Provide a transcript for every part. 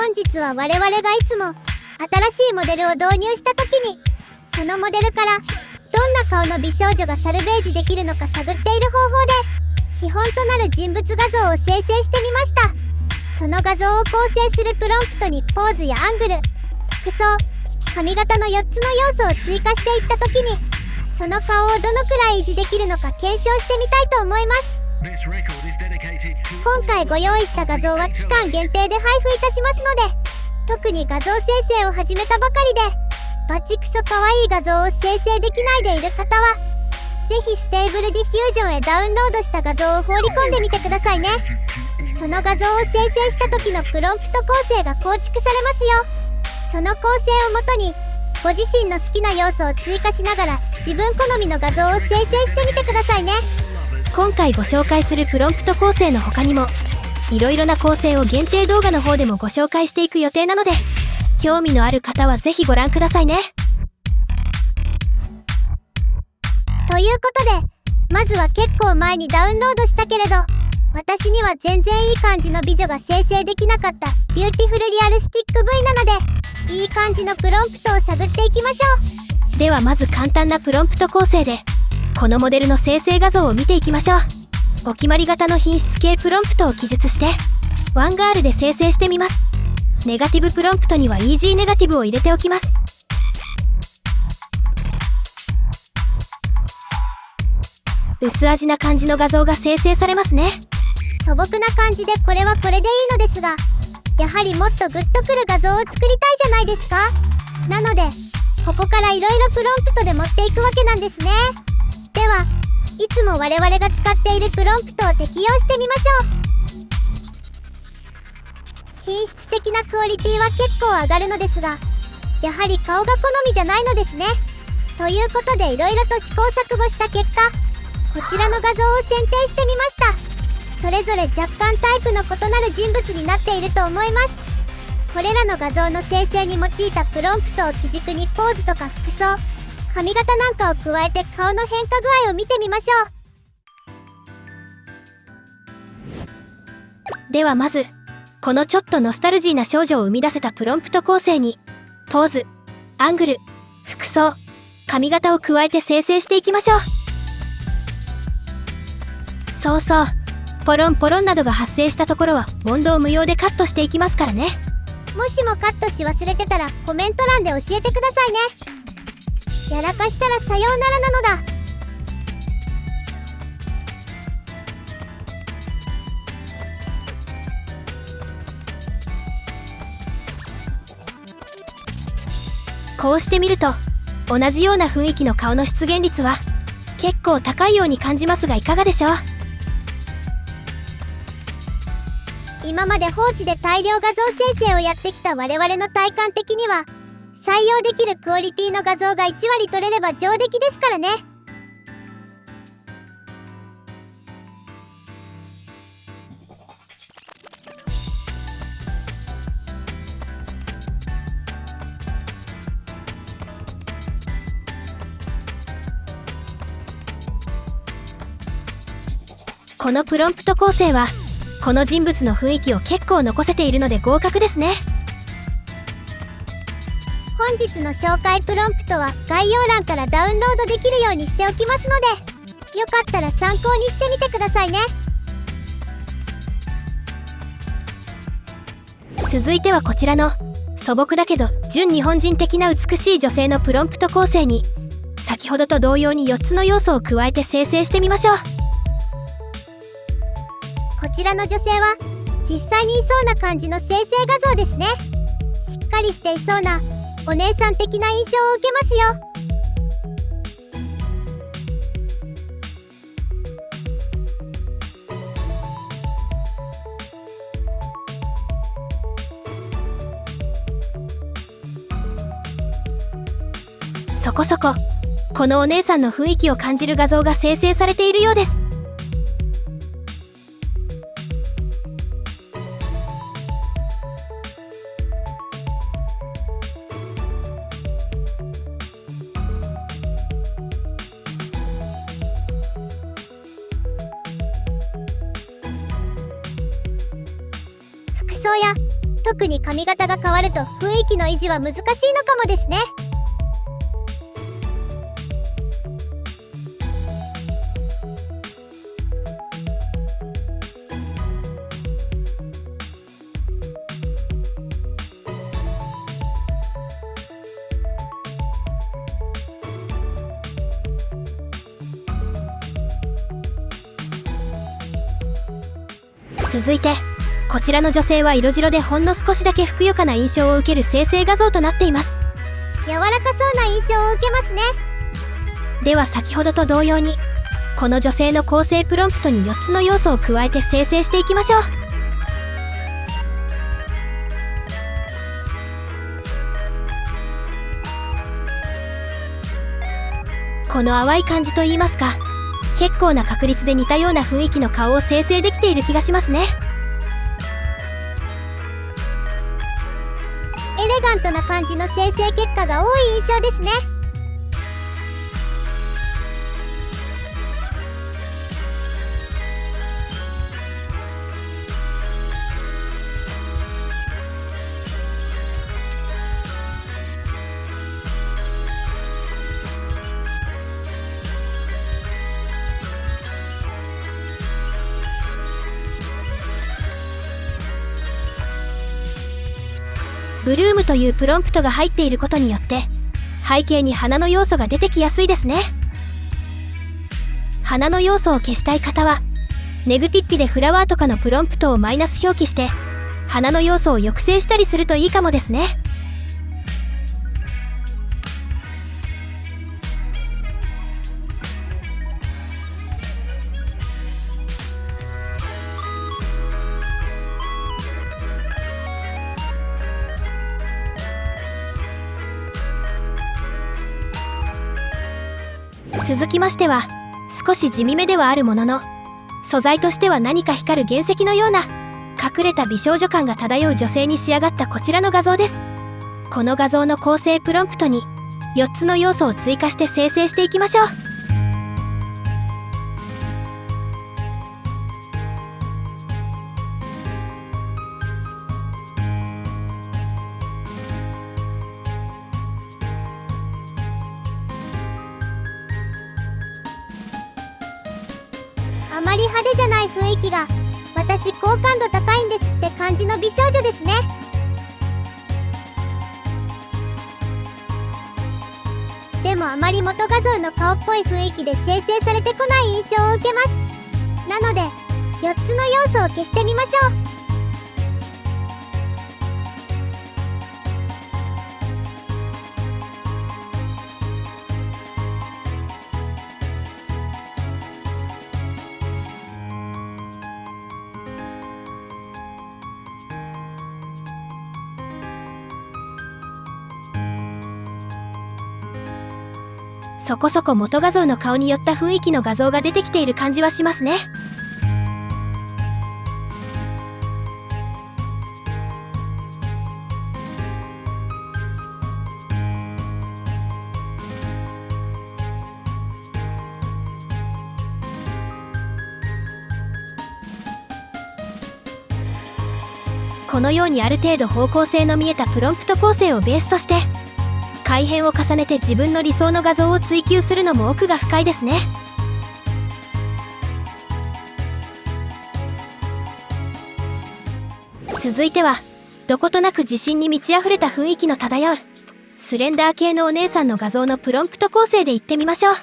本日は我々がいつも新しいモデルを導入した時に、そのモデルからどんな顔の美少女がサルベージできるのか探っている方法で、基本となる人物画像を生成してみました。その画像を構成するプロンプトにポーズやアングル、服装、髪型の4つの要素を追加していった時に、その顔をどのくらい維持できるのか検証してみたいと思います。今回ご用意した画像は期間限定で配布いたしますので、特に画像生成を始めたばかりでバチクソ可愛い画像を生成できないでいる方は、ぜひステーブルディフュージョンへダウンロードした画像を放り込んでみてくださいね。その画像を生成した時のプロンプト構成が構築されますよ。その構成をもとにご自身の好きな要素を追加しながら自分好みの画像を生成してみてくださいね。今回ご紹介するプロンプト構成の他にも、いろいろな構成を限定動画の方でもご紹介していく予定なので、興味のある方はぜひご覧くださいね。ということで、まずは結構前にダウンロードしたけれど、私には全然いい感じの美女が生成できなかったビューティフルリアルスティック V なので、いい感じのプロンプトを探っていきましょう。ではまず簡単なプロンプト構成でこのモデルの生成画像を見ていきましょう。お決まり型の品質系プロンプトを記述してワンガールで生成してみます。ネガティブプロンプトにはイージーネガティブを入れておきます。薄味な感じの画像が生成されますね。素朴な感じでこれはこれでいいのですが、やはりもっとグッとくる画像を作りたいじゃないですか。なのでここからいろいろプロンプトで持っていくわけなんですね。では、いつも我々が使っているプロンプトを適用してみましょう。品質的なクオリティは結構上がるのですが、やはり顔が好みじゃないのですね。ということでいろいろと試行錯誤した結果、こちらの画像を選定してみました。それぞれ若干タイプの異なる人物になっていると思います。これらの画像の生成に用いたプロンプトを基軸にポーズとか服装、髪型なんかを加えて顔の変化具合を見てみましょう。ではまずこのちょっとノスタルジーな少女を生み出せたプロンプト構成にポーズ、アングル、服装、髪型を加えて生成していきましょう。そうそう、ポロンポロンなどが発生したところは問答無用でカットしていきますからね。もしもカットし忘れてたらコメント欄で教えてくださいね。やらかしたらさようならなのだ。こうしてみると同じような雰囲気の顔の出現率は結構高いように感じますが、いかがでしょう。今まで放置で大量画像生成をやってきた我々の体感的には、採用できるクオリティの画像が1割取れれば上出来ですからね。このプロンプト構成はこの人物の雰囲気を結構残せているので合格ですね。本日の紹介プロンプトは概要欄からダウンロードできるようにしておきますので、よかったら参考にしてみてくださいね。続いてはこちらの素朴だけど純日本人的な美しい女性のプロンプト構成に先ほどと同様に4つの要素を加えて生成してみましょう。こちらの女性は実際にいそうな感じの生成画像ですね。しっかりしていそうなお姉さん的な印象を受けますよ。そこそここのお姉さんの雰囲気を感じる画像が生成されているようです。服装や特に髪型が変わると雰囲気の維持は難しいのかもですね。続いてこちらの女性は色白でほんの少しだけふくよかな印象を受ける生成画像となっています。柔らかそうな印象を受けますね。では先ほどと同様にこの女性の構成プロンプトに4つの要素を加えて生成していきましょう。この淡い感じといいますか、結構な確率で似たような雰囲気の顔を生成できている気がしますね。エレガントな感じの生成結果が多い印象ですね。ブルームというプロンプトが入っていることによって背景に花の要素が出てきやすいですね。花の要素を消したい方はネグピッピでフラワーとかのプロンプトをマイナス表記して花の要素を抑制したりするといいかもですね。続きましては少し地味めではあるものの素材としては何か光る原石のような隠れた美少女感が漂う女性に仕上がったこちらの画像です。この画像の構成プロンプトに4つの要素を追加して生成していきましょう。あまり派手じゃない雰囲気が私好感度高いんですって感じの美少女ですね。でもあまり元画像の顔っぽい雰囲気で生成されてこない印象を受けます。なので4つの要素を消してみましょう。そこそこ元画像の顔に寄った雰囲気の画像が出てきている感じはしますね。このようにある程度方向性の見えたプロンプト構成をベースとして改変を重ねて自分の理想の画像を追求するのも奥が深いですね。続いてはどことなく自信に満ち溢れた雰囲気の漂うスレンダー系のお姉さんの画像のプロンプト構成でいってみましょう。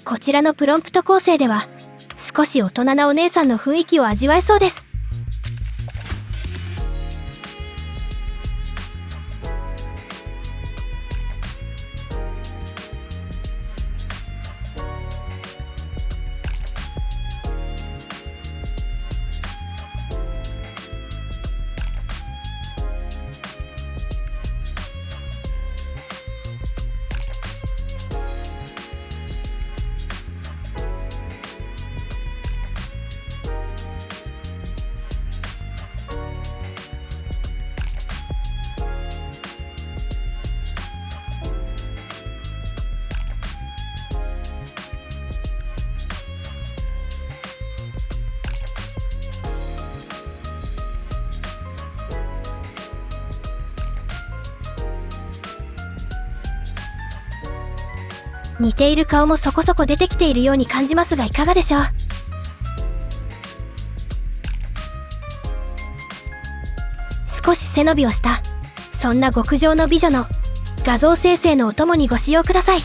こちらのプロンプト構成では少し大人なお姉さんの雰囲気を味わえそうです。似ている顔もそこそこ出てきているように感じますがいかがでしょう。少し背伸びをしたそんな極上の美女の画像生成のお供にご使用ください。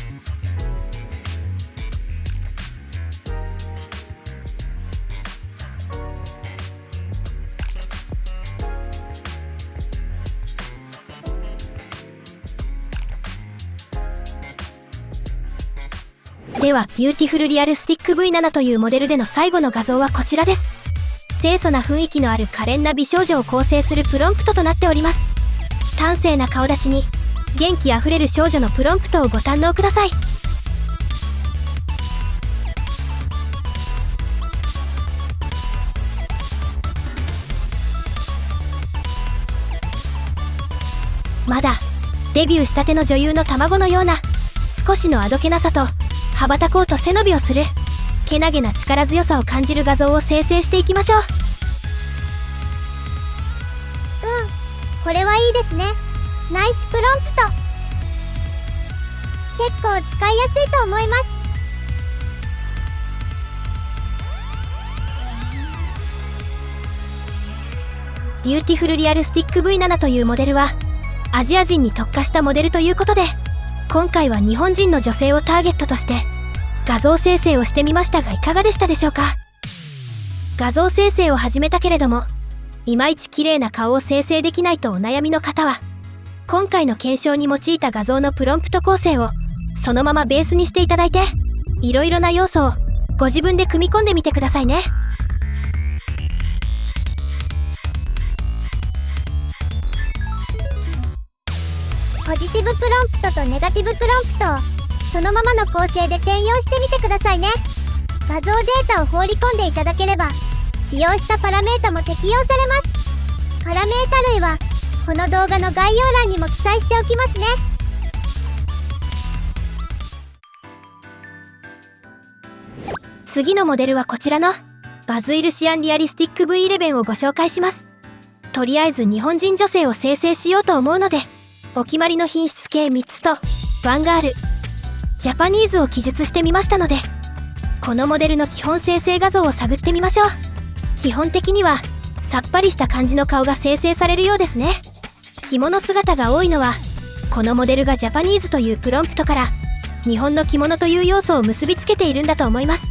ではビューティフルリアルスティック V7 というモデルでの最後の画像はこちらです。清楚な雰囲気のある可憐な美少女を構成するプロンプトとなっております。端正な顔立ちに元気あふれる少女のプロンプトをご堪能ください。まだデビューしたての女優の卵のような少しのあどけなさと羽ばたこうと背伸びをするけなげな力強さを感じる画像を生成していきましょう。これはいいですね。ナイスプロンプト。結構使いやすいと思います。ビューティフルリアルスティック V7 というモデルはアジア人に特化したモデルということで、今回は日本人の女性をターゲットとして画像生成をしてみましたがいかがでしたでしょうか。画像生成を始めたけれどもいまいち綺麗な顔を生成できないとお悩みの方は、今回の検証に用いた画像のプロンプト構成をそのままベースにしていただいて、いろいろな要素をご自分で組み込んでみてくださいね。ポジティブプロンプトとネガティブプロンプトをそのままの構成で転用してみてくださいね。画像データを放り込んでいただければ使用したパラメータも適用されます。パラメータ類はこの動画の概要欄にも記載しておきますね。次のモデルはこちらのバズイルシアンリアリスティック V11 をご紹介します。とりあえず日本人女性を生成しようと思うので、お決まりの品質系3つとワンガール、ジャパニーズを記述してみましたので、このモデルの基本生成画像を探ってみましょう。基本的にはさっぱりした感じの顔が生成されるようですね。着物姿が多いのはこのモデルがジャパニーズというプロンプトから日本の着物という要素を結びつけているんだと思います。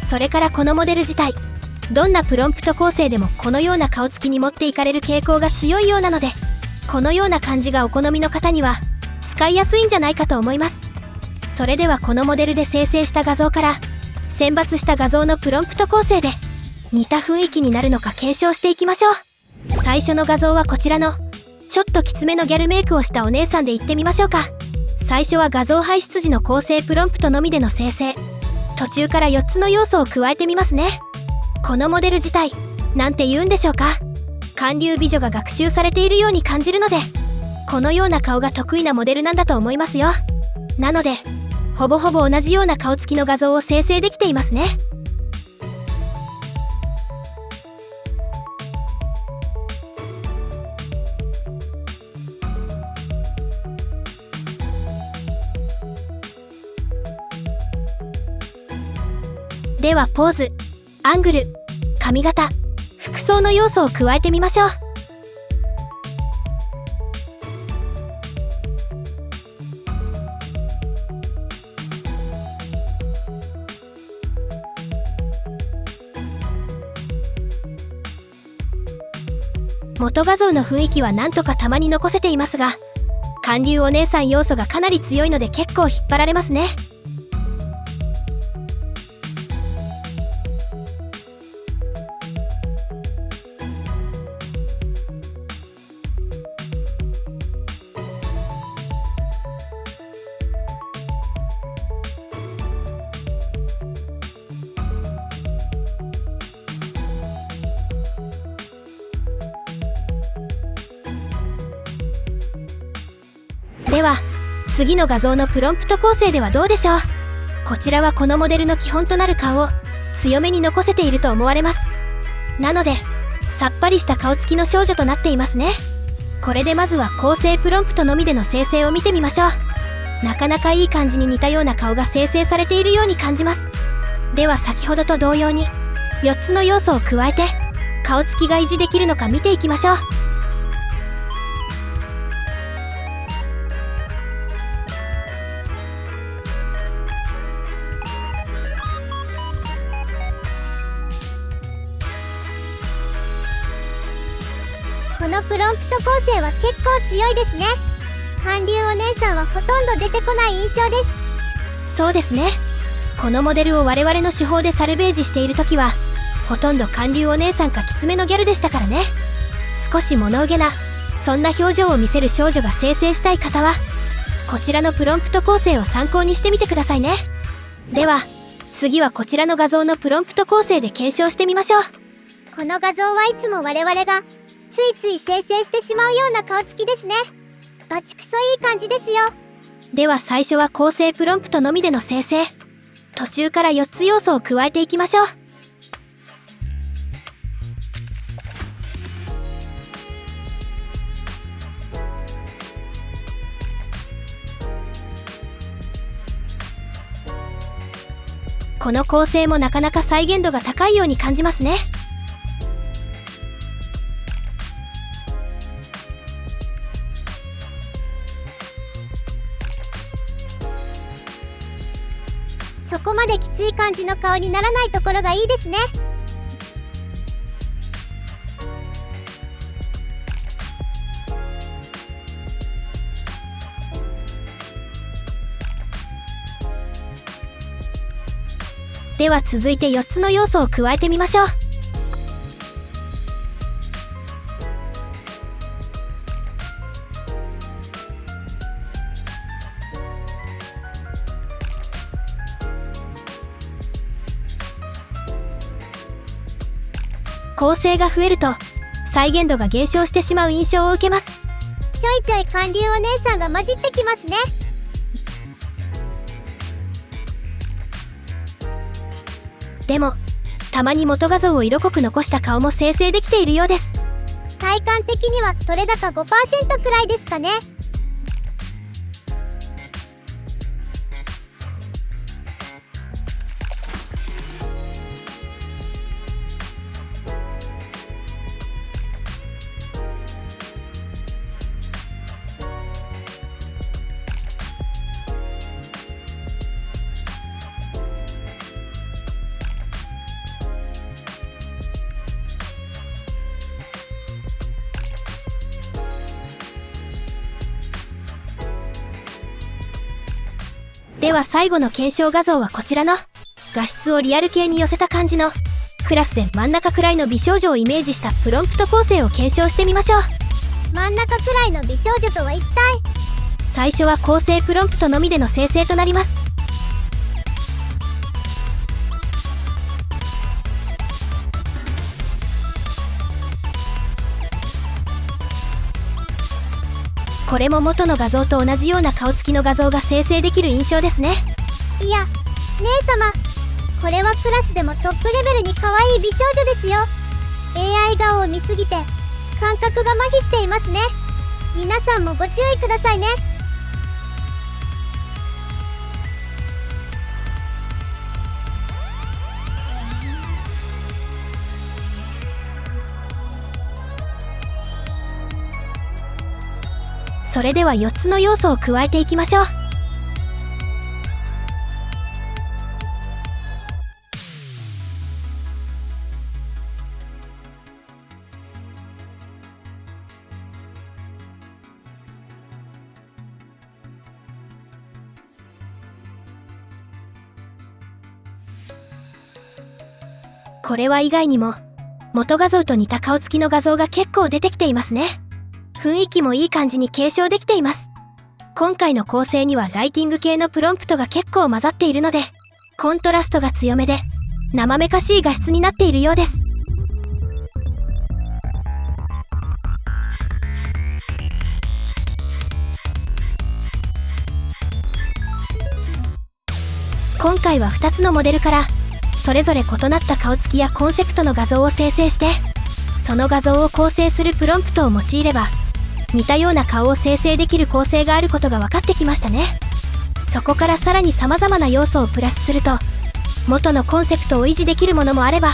それからこのモデル自体、どんなプロンプト構成でもこのような顔つきに持っていかれる傾向が強いようなので、このような感じがお好みの方には使いやすいんじゃないかと思います。それではこのモデルで生成した画像から選抜した画像のプロンプト構成で似た雰囲気になるのか検証していきましょう。最初の画像はこちらのちょっときつめのギャルメイクをしたお姉さんでいってみましょうか。最初は画像排出時の構成プロンプトのみでの生成、途中から4つの要素を加えてみますね。このモデル自体なんて言うんでしょうか、韓流美女が学習されているように感じるので、このような顔が得意なモデルなんだと思いますよ。なのでほぼほぼ同じような顔つきの画像を生成できていますね。ではポーズ、アングル、髪型、服装の要素を加えてみましょう。元画像の雰囲気はなんとかたまに残せていますが、韓流お姉さん要素がかなり強いので結構引っ張られますね。では次の画像のプロンプト構成ではどうでしょう。こちらはこのモデルの基本となる顔を強めに残せていると思われます。なのでさっぱりした顔つきの少女となっていますね。これでまずは構成プロンプトのみでの生成を見てみましょう。なかなかいい感じに似たような顔が生成されているように感じます。では先ほどと同様に4つの要素を加えて顔つきが維持できるのか見ていきましょう。このプロンプト構成は結構強いですね。韓流お姉さんはほとんど出てこない印象です。そうですね。このモデルを我々の手法でサルベージしている時はほとんど韓流お姉さんかきつめのギャルでしたからね。少し物憂げなそんな表情を見せる少女が生成したい方はこちらのプロンプト構成を参考にしてみてくださいね。では次はこちらの画像のプロンプト構成で検証してみましょう。この画像はいつも我々がついつい生成してしまうような顔つきですね。バチクソいい感じですよ。では最初は構成プロンプトのみでの生成。途中から4つ要素を加えていきましょう。この構成もなかなか再現度が高いように感じますね。そこまできつい感じの顔にならないところがいいですね。では続いて4つの要素を加えてみましょう。構成が増えると再現度が減少してしまう印象を受けます。ちょいちょい韓流お姉さんが混じってきますね。でもたまに元画像を色濃く残した顔も生成できているようです。体感的には取れ高 5% くらいですかね。では最後の検証画像はこちらの画質をリアル系に寄せた感じのクラスで真ん中くらいの美少女をイメージしたプロンプト構成を検証してみましょう。真ん中くらいの美少女とは一体。最初は構成プロンプトのみでの生成となります。これも元の画像と同じような顔つきの画像が生成できる印象ですね。いや姉様、これはクラスでもトップレベルに可愛い美少女ですよ。 AI 顔を見すぎて感覚が麻痺していますね。皆さんもご注意くださいね。それでは4つの要素を加えていきましょう。これは以外にも元画像と似た顔つきの画像が結構出てきていますね。雰囲気もいい感じに継承できています。今回の構成にはライティング系のプロンプトが結構混ざっているのでコントラストが強めで生めかしい画質になっているようです。今回は2つのモデルからそれぞれ異なった顔つきやコンセプトの画像を生成してその画像を構成するプロンプトを用いれば似たような顔を生成できる構成があることが分かってきましたね。そこからさらに様々な要素をプラスすると元のコンセプトを維持できるものもあれば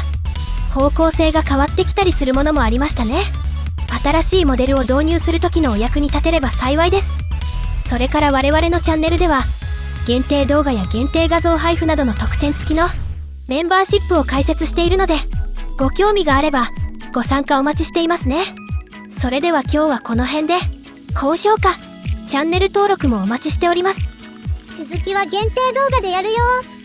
方向性が変わってきたりするものもありましたね。新しいモデルを導入する時のお役に立てれば幸いです。それから我々のチャンネルでは限定動画や限定画像配布などの特典付きのメンバーシップを開設しているので、ご興味があればご参加お待ちしていますね。それでは今日はこの辺で、高評価、チャンネル登録もお待ちしております。続きは限定動画でやるよ。